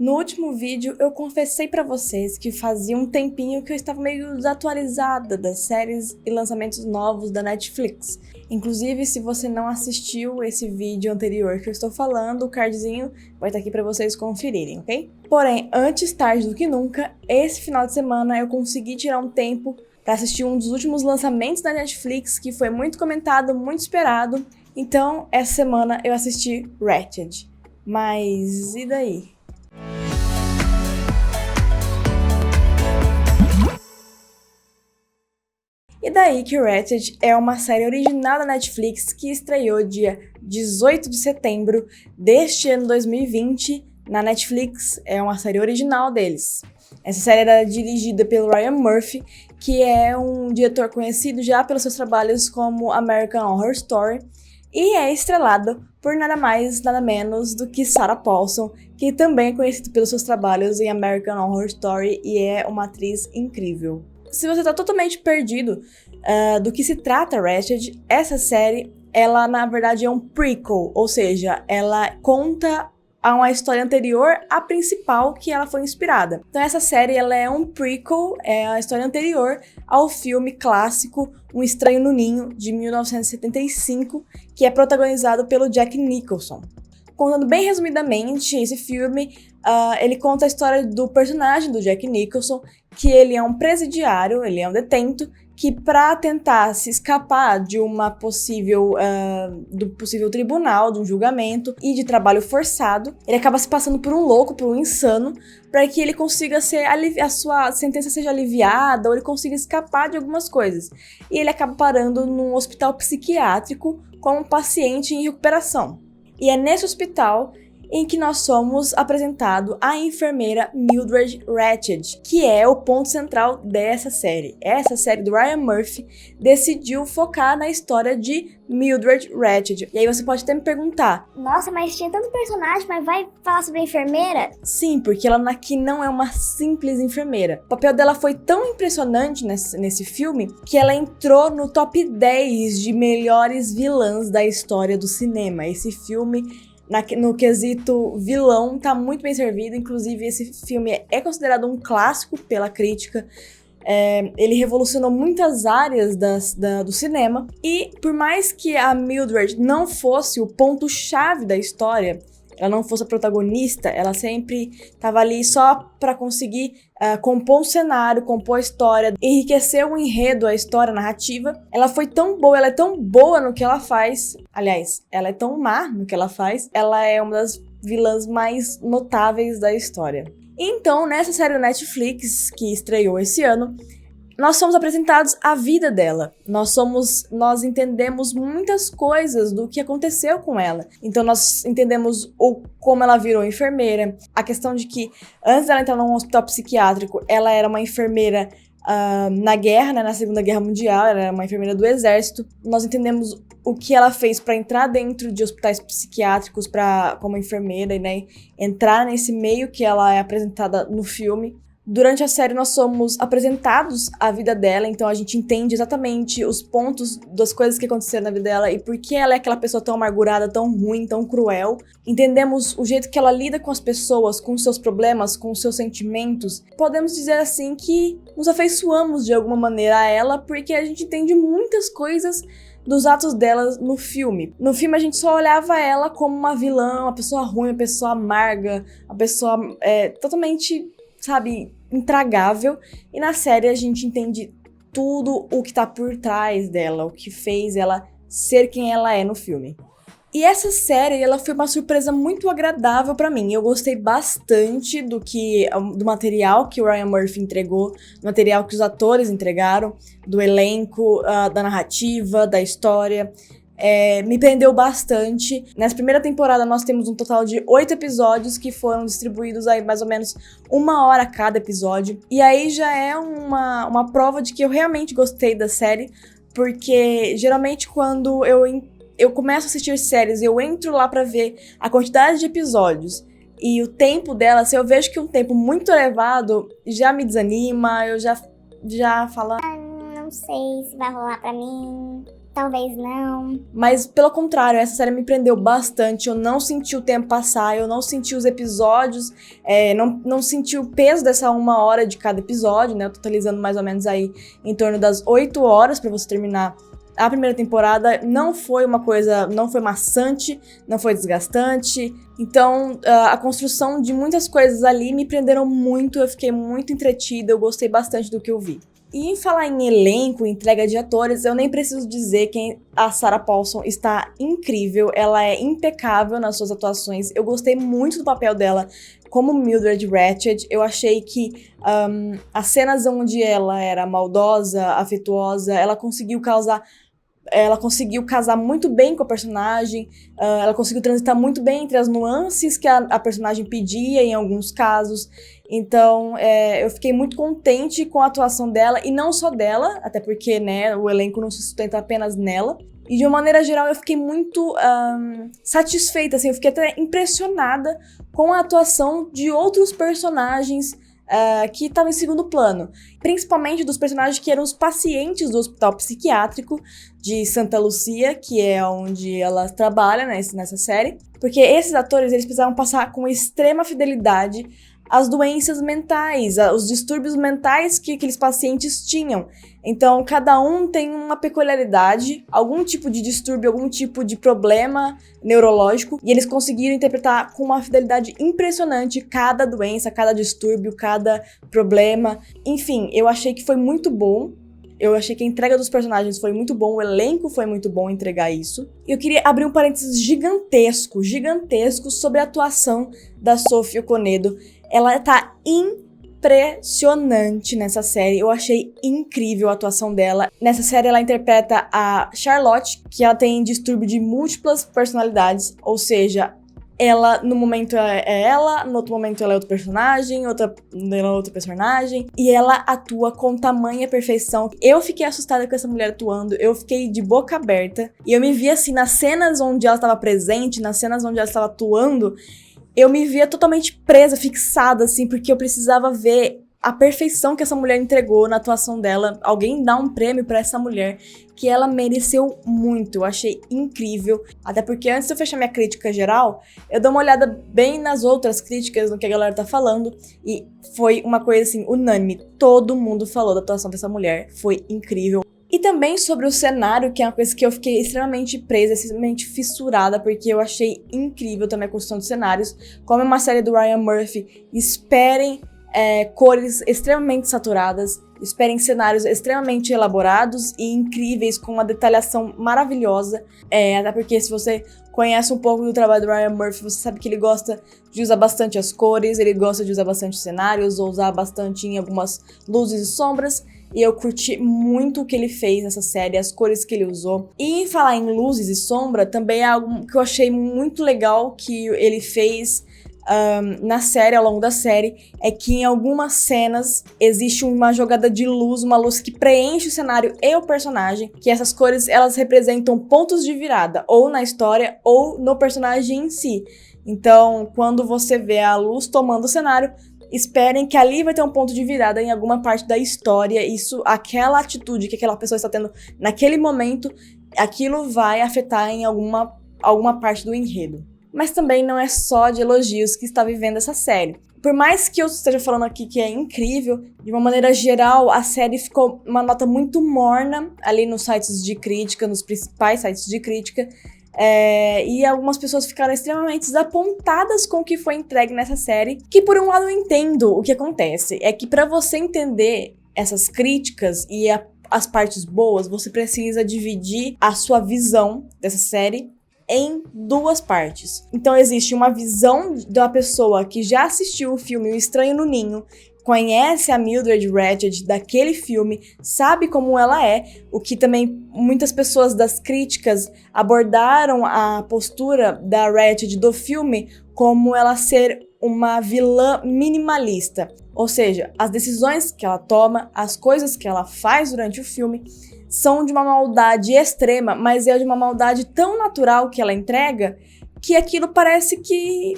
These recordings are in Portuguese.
No último vídeo, eu confessei pra vocês que fazia um tempinho que eu estava meio desatualizada das séries e lançamentos novos da Netflix. Inclusive, se você não assistiu esse vídeo anterior que eu estou falando, o cardzinho vai estar aqui pra vocês conferirem, ok? Porém, antes tarde do que nunca, esse final de semana eu consegui tirar um tempo pra assistir um dos últimos lançamentos da Netflix, que foi muito comentado, muito esperado. Então, essa semana eu assisti Ratched. Mas e daí? E daí que Ratched é uma série original da Netflix que estreou dia 18 de setembro deste ano 2020 na Netflix. É uma série original deles. Essa série era dirigida pelo Ryan Murphy, que é um diretor conhecido já pelos seus trabalhos como American Horror Story, e é estrelada por nada mais, nada menos do que Sarah Paulson, que também é conhecida pelos seus trabalhos em American Horror Story e é uma atriz incrível. Se você tá totalmente perdido do que se trata Ratched, essa série, ela na verdade é um prequel, ou seja, ela conta a uma história anterior à principal que ela foi inspirada. Então essa série ela é um prequel, é a história anterior ao filme clássico Um Estranho no Ninho, de 1975, que é protagonizado pelo Jack Nicholson. Contando bem resumidamente, esse filme, ele conta a história do personagem do Jack Nicholson, que ele é um presidiário, ele é um detento, que para tentar se escapar de uma do possível tribunal, de um julgamento e de trabalho forçado, ele acaba se passando por um louco, por um insano, para que ele consiga a sua sentença seja aliviada ou ele consiga escapar de algumas coisas. E ele acaba parando num hospital psiquiátrico como um paciente em recuperação. E é nesse hospital em que nós somos apresentados a enfermeira Mildred Ratched, que é o ponto central dessa série. Essa série do Ryan Murphy decidiu focar na história de Mildred Ratched. E aí você pode até me perguntar: nossa, mas tinha tanto personagem, mas vai falar sobre a enfermeira? Sim, porque ela aqui não é uma simples enfermeira. O papel dela foi tão impressionante nesse filme que ela entrou no top 10 de melhores vilãs da história do cinema. Esse filme, no quesito vilão, tá muito bem servido. Inclusive, esse filme é considerado um clássico pela crítica. Ele revolucionou muitas áreas do cinema. E por mais que a Mildred não fosse o ponto-chave da história, ela não fosse a protagonista, ela sempre estava ali só para conseguir compor um cenário, compor a história, enriquecer o enredo, a história, a narrativa. Ela foi tão boa, ela é tão boa no que ela faz. Aliás, ela é tão má no que ela faz. Ela é uma das vilãs mais notáveis da história. Então, nessa série da Netflix, que estreou esse ano, nós somos apresentados à vida dela. Nós entendemos muitas coisas do que aconteceu com ela. Então nós entendemos como ela virou enfermeira, a questão de que antes dela entrar num hospital psiquiátrico, ela era uma enfermeira na guerra, né, na Segunda Guerra Mundial, ela era uma enfermeira do exército. Nós entendemos o que ela fez para entrar dentro de hospitais psiquiátricos como enfermeira, né, entrar nesse meio que ela é apresentada no filme. Durante a série nós somos apresentados à vida dela, então a gente entende exatamente os pontos das coisas que aconteceram na vida dela e por que ela é aquela pessoa tão amargurada, tão ruim, tão cruel. Entendemos o jeito que ela lida com as pessoas, com os seus problemas, com os seus sentimentos. Podemos dizer assim que nos afeiçoamos de alguma maneira a ela, porque a gente entende muitas coisas dos atos dela no filme. No filme a gente só olhava ela como uma vilã, uma pessoa ruim, uma pessoa amarga, uma pessoa totalmente, sabe, intragável. E na série a gente entende tudo o que tá por trás dela, o que fez ela ser quem ela é no filme. E essa série, ela foi uma surpresa muito agradável pra mim. Eu gostei bastante do material que o Ryan Murphy entregou, do material que os atores entregaram, do elenco, da narrativa, da história. Me prendeu bastante. Nessa primeira temporada nós temos um total de 8 episódios que foram distribuídos aí mais ou menos 1 hora cada episódio. E aí já é uma prova de que eu realmente gostei da série, porque geralmente quando eu começo a assistir séries e eu entro lá pra ver a quantidade de episódios e o tempo dela, se eu vejo que é um tempo muito elevado, já me desanima, eu já falo... não sei se vai rolar pra mim. talvez não. Mas, pelo contrário, essa série me prendeu bastante. Eu não senti o tempo passar, eu não senti os episódios, não senti o peso dessa 1 hora de cada episódio, né? Totalizando mais ou menos aí em torno das 8 horas pra você terminar a primeira temporada. Não foi maçante, não foi desgastante. Então, a construção de muitas coisas ali me prenderam muito, eu fiquei muito entretida, eu gostei bastante do que eu vi. E em falar em elenco, entrega de atores, eu nem preciso dizer que a Sarah Paulson está incrível, ela é impecável nas suas atuações. Eu gostei muito do papel dela como Mildred Ratched. Eu achei que as cenas onde ela era maldosa, afetuosa, ela conseguiu casar muito bem com a personagem, ela conseguiu transitar muito bem entre as nuances que a personagem pedia em alguns casos. Então, eu fiquei muito contente com a atuação dela, e não só dela, até porque, né, o elenco não se sustenta apenas nela. E de uma maneira geral, eu fiquei muito satisfeita, assim, eu fiquei até impressionada com a atuação de outros personagens que estavam em segundo plano, principalmente dos personagens que eram os pacientes do hospital psiquiátrico de Santa Lucia, que é onde ela trabalha nessa série, porque esses atores, eles precisavam passar com extrema fidelidade as doenças mentais, os distúrbios mentais que aqueles pacientes tinham. Então, cada um tem uma peculiaridade, algum tipo de distúrbio, algum tipo de problema neurológico, e eles conseguiram interpretar com uma fidelidade impressionante cada doença, cada distúrbio, cada problema. Enfim, eu achei que foi muito bom. Eu achei que a entrega dos personagens foi muito bom, o elenco foi muito bom em entregar isso. E eu queria abrir um parênteses gigantesco sobre a atuação da Sophie Okonedo. Ela tá impressionante nessa série, eu achei incrível a atuação dela. Nessa série ela interpreta a Charlotte, que ela tem distúrbio de múltiplas personalidades, ou seja, ela, no momento é ela, no outro momento ela é outro personagem, ela é outro personagem, e ela atua com tamanha perfeição. Eu fiquei assustada com essa mulher atuando, eu fiquei de boca aberta, e eu me vi assim, nas cenas onde ela estava presente, nas cenas onde ela estava atuando, eu me via totalmente presa, fixada, assim, porque eu precisava ver a perfeição que essa mulher entregou na atuação dela. Alguém dá um prêmio pra essa mulher, que ela mereceu muito. Eu achei incrível. Até porque antes de eu fechar minha crítica geral, eu dou uma olhada bem nas outras críticas, no que a galera tá falando, e foi uma coisa assim, unânime. Todo mundo falou da atuação dessa mulher. Foi incrível. E também sobre o cenário, que é uma coisa que eu fiquei extremamente presa, extremamente fissurada, porque eu achei incrível também a construção dos cenários. Como é uma série do Ryan Murphy, esperem cores extremamente saturadas, esperem cenários extremamente elaborados e incríveis, com uma detalhação maravilhosa. Até porque se você conhece um pouco do trabalho do Ryan Murphy, você sabe que ele gosta de usar bastante as cores, ele gosta de usar bastante cenários, ou usar bastante em algumas luzes e sombras. E eu curti muito o que ele fez nessa série, as cores que ele usou. E em falar em luzes e sombra, também é algo que eu achei muito legal que ele fez na série, ao longo da série, é que em algumas cenas existe uma jogada de luz, uma luz que preenche o cenário e o personagem, que essas cores, elas representam pontos de virada, ou na história, ou no personagem em si. Então, quando você vê a luz tomando o cenário, esperem que ali vai ter um ponto de virada em alguma parte da história. Aquela atitude que aquela pessoa está tendo naquele momento, aquilo vai afetar em alguma parte do enredo. Mas também não é só de elogios que está vivendo essa série. Por mais que eu esteja falando aqui que é incrível, de uma maneira geral, a série ficou uma nota muito morna ali nos sites de crítica, nos principais sites de crítica. E algumas pessoas ficaram extremamente desapontadas com o que foi entregue nessa série, que por um lado eu entendo o que acontece, é que pra você entender essas críticas e as partes boas, você precisa dividir a sua visão dessa série em duas partes. Então existe uma visão da pessoa que já assistiu o filme O Estranho no Ninho, conhece a Mildred Ratched daquele filme, sabe como ela é, o que também muitas pessoas das críticas abordaram a postura da Ratched do filme como ela ser uma vilã minimalista. Ou seja, as decisões que ela toma, as coisas que ela faz durante o filme são de uma maldade extrema, mas é de uma maldade tão natural que ela entrega que aquilo parece que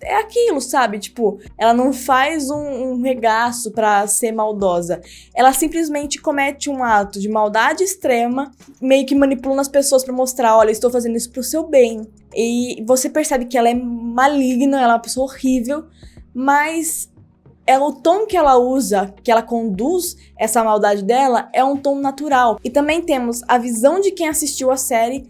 é aquilo, sabe? Tipo, ela não faz um regaço pra ser maldosa. Ela simplesmente comete um ato de maldade extrema, meio que manipulando as pessoas pra mostrar, olha, estou fazendo isso pro seu bem. E você percebe que ela é maligna, ela é uma pessoa horrível, mas o tom que ela usa, que ela conduz essa maldade dela, é um tom natural. E também temos a visão de quem assistiu a série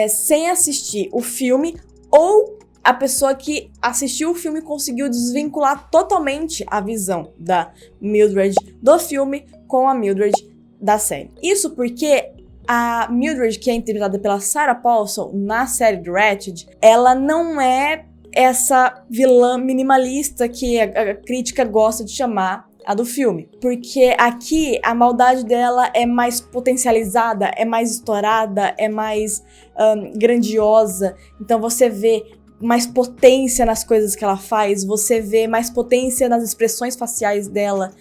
sem assistir o filme, ou a pessoa que assistiu o filme conseguiu desvincular totalmente a visão da Mildred do filme com a Mildred da série. Isso porque a Mildred, que é interpretada pela Sarah Paulson na série do Ratched, ela não é essa vilã minimalista que a crítica gosta de chamar a do filme. Porque aqui a maldade dela é mais potencializada, é mais estourada, é mais grandiosa. Então você vê mais potência nas coisas que ela faz, você vê mais potência nas expressões faciais dela,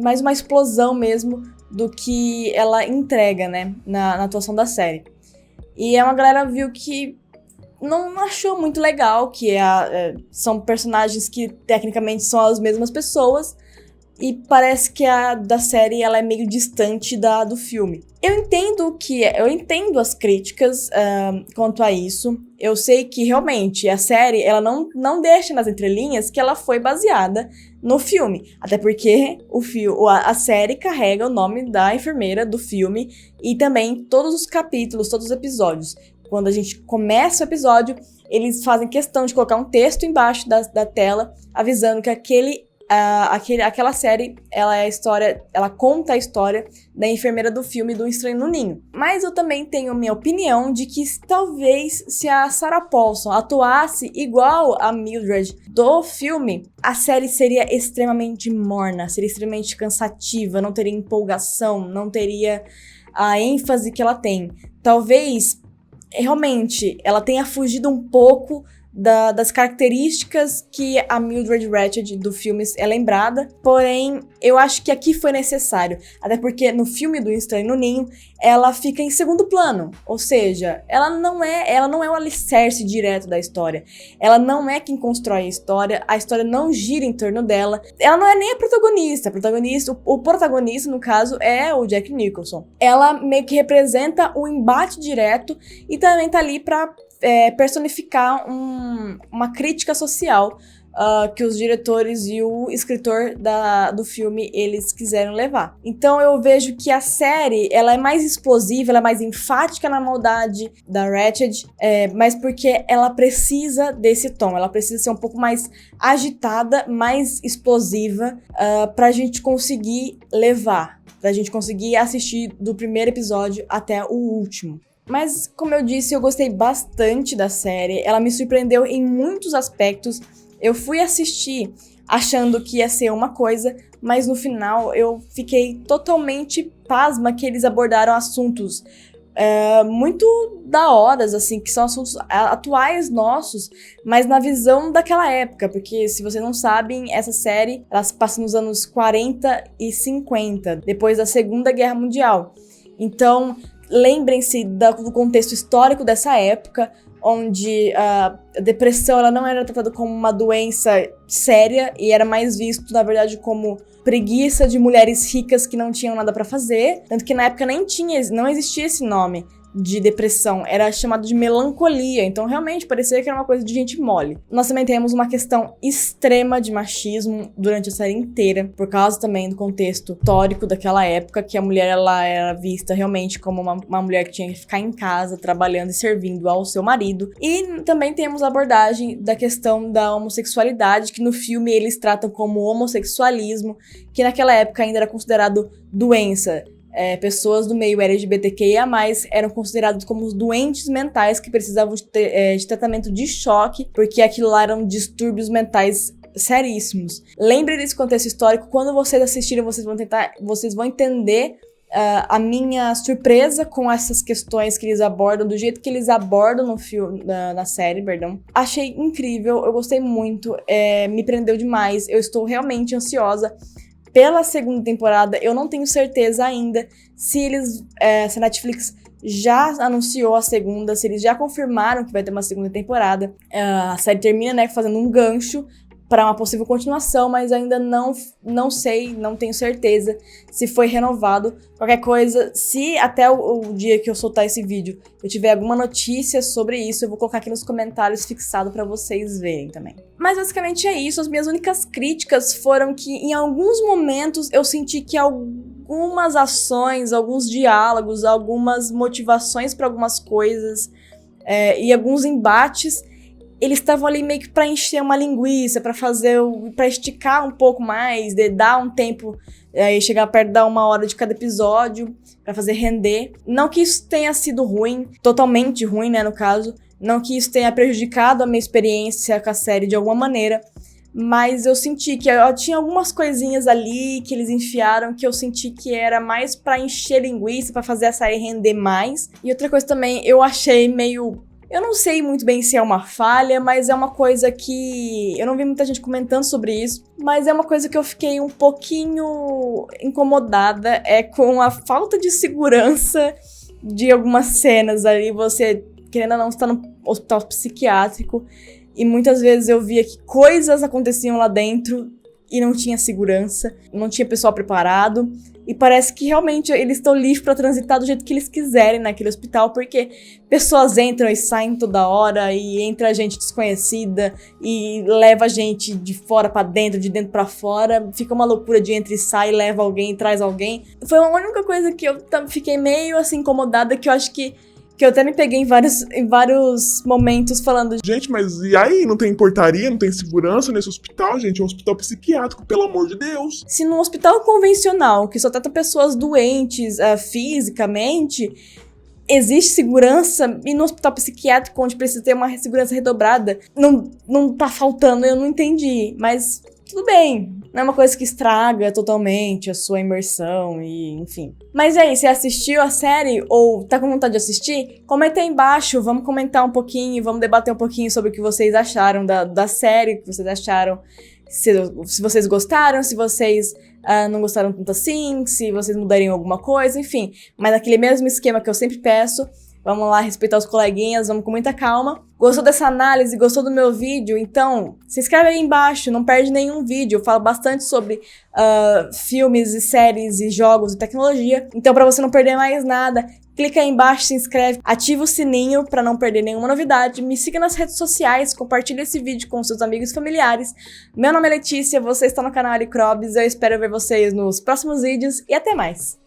mais uma explosão mesmo do que ela entrega, né, na atuação da série. E uma galera viu que não achou muito legal, que são personagens que tecnicamente são as mesmas pessoas, e parece que a da série ela é meio distante do filme. Eu entendo as críticas quanto a isso. Eu sei que realmente a série ela não deixa nas entrelinhas que ela foi baseada no filme. Até porque a série carrega o nome da enfermeira do filme e também todos os capítulos, todos os episódios. Quando a gente começa o episódio, eles fazem questão de colocar um texto embaixo da tela avisando que aquela série, ela conta a história da enfermeira do filme do Estranho no Ninho. Mas eu também tenho minha opinião de que talvez se a Sarah Paulson atuasse igual a Mildred do filme, a série seria extremamente morna, seria extremamente cansativa, não teria empolgação, não teria a ênfase que ela tem. Talvez, realmente, ela tenha fugido um pouco das características que a Mildred Ratched do filme é lembrada, porém, eu acho que aqui foi necessário, até porque no filme do Estranho no Ninho, ela fica em segundo plano, ou seja, ela não é o alicerce direto da história, ela não é quem constrói a história não gira em torno dela, ela não é nem a protagonista, o protagonista, no caso, é o Jack Nicholson. Ela meio que representa o embate direto e também tá ali pra personificar uma crítica social que os diretores e o escritor do filme eles quiseram levar. Então eu vejo que a série ela é mais explosiva, ela é mais enfática na maldade da Ratched, mas porque ela precisa desse tom, ela precisa ser um pouco mais agitada, mais explosiva, pra gente conseguir levar, pra gente conseguir assistir do primeiro episódio até o último. Mas, como eu disse, eu gostei bastante da série, ela me surpreendeu em muitos aspectos. Eu fui assistir achando que ia ser uma coisa, mas no final eu fiquei totalmente pasma que eles abordaram assuntos muito da hora, assim, que são assuntos atuais nossos, mas na visão daquela época, porque se vocês não sabem, essa série, ela se passa nos anos 40 e 50, depois da Segunda Guerra Mundial. Então, lembrem-se do contexto histórico dessa época, onde a depressão ela não era tratada como uma doença séria e era mais visto, na verdade, como preguiça de mulheres ricas que não tinham nada pra fazer. Tanto que na época não existia esse nome de depressão, era chamado de melancolia, então realmente parecia que era uma coisa de gente mole. Nós também temos uma questão extrema de machismo durante a série inteira, por causa também do contexto histórico daquela época, que a mulher ela era vista realmente como uma mulher que tinha que ficar em casa, trabalhando e servindo ao seu marido. E também temos a abordagem da questão da homossexualidade, que no filme eles tratam como homossexualismo, que naquela época ainda era considerado doença. Pessoas do meio LGBTQIA+, eram considerados como doentes mentais que precisavam de tratamento de choque, porque aquilo lá eram distúrbios mentais seríssimos. Lembre desse contexto histórico, quando vocês assistirem, vocês vão entender a minha surpresa com essas questões que eles abordam, do jeito que eles abordam no filme, na série, perdão. Achei incrível, eu gostei muito, me prendeu demais, eu estou realmente ansiosa pela segunda temporada. Eu não tenho certeza ainda se a Netflix já anunciou a segunda, se eles já confirmaram que vai ter uma segunda temporada. A série termina, né, fazendo um gancho para uma possível continuação, mas ainda não sei, não tenho certeza se foi renovado. Qualquer coisa, se até o dia que eu soltar esse vídeo eu tiver alguma notícia sobre isso, eu vou colocar aqui nos comentários fixado para vocês verem também. Mas basicamente é isso. As minhas únicas críticas foram que em alguns momentos eu senti que algumas ações, alguns diálogos, algumas motivações para algumas coisas e alguns embates, eles estavam ali meio que pra encher uma linguiça, pra esticar um pouco mais, dar um tempo, e chegar perto da 1 hora de cada episódio, pra fazer render. Não que isso tenha sido ruim, totalmente ruim, né, no caso. Não que isso tenha prejudicado a minha experiência com a série de alguma maneira, mas eu senti que eu tinha algumas coisinhas ali que eles enfiaram que eu senti que era mais pra encher linguiça, pra fazer a série render mais. E outra coisa também, eu achei meio... Eu não sei muito bem se é uma falha, mas é uma coisa que... Eu não vi muita gente comentando sobre isso, mas é uma coisa que eu fiquei um pouquinho incomodada, com a falta de segurança de algumas cenas ali. Você, querendo ou não, está no hospital psiquiátrico, e muitas vezes eu via que coisas aconteciam lá dentro e não tinha segurança, não tinha pessoal preparado. E parece que realmente eles estão livres pra transitar do jeito que eles quiserem naquele hospital, porque pessoas entram e saem toda hora, e entra gente desconhecida, e leva gente de fora pra dentro, de dentro pra fora. Fica uma loucura de entra e sai, leva alguém, traz alguém. Foi a única coisa que eu fiquei meio assim incomodada, que eu acho que eu até me peguei em vários momentos falando... Gente, mas e aí? Não tem portaria, não tem segurança nesse hospital, gente? É um hospital psiquiátrico, pelo amor de Deus. Se num hospital convencional, que só trata pessoas doentes fisicamente, existe segurança, e no hospital psiquiátrico, onde precisa ter uma segurança redobrada, não tá faltando, eu não entendi. Mas tudo bem, não é uma coisa que estraga totalmente a sua imersão e enfim. Mas aí, você assistiu a série ou tá com vontade de assistir? Comenta aí embaixo, vamos comentar um pouquinho, vamos debater um pouquinho sobre o que vocês acharam da série, o que vocês acharam, se vocês gostaram, se vocês não gostaram tanto assim, se vocês mudariam alguma coisa, enfim. Mas naquele mesmo esquema que eu sempre peço, vamos lá respeitar os coleguinhas, vamos com muita calma. Gostou dessa análise? Gostou do meu vídeo? Então, se inscreve aí embaixo, não perde nenhum vídeo. Eu falo bastante sobre filmes e séries e jogos e tecnologia. Então, para você não perder mais nada, clica aí embaixo, se inscreve, ativa o sininho para não perder nenhuma novidade. Me siga nas redes sociais, compartilhe esse vídeo com seus amigos e familiares. Meu nome é Letícia, você está no canal Aricrobes. Eu espero ver vocês nos próximos vídeos e até mais!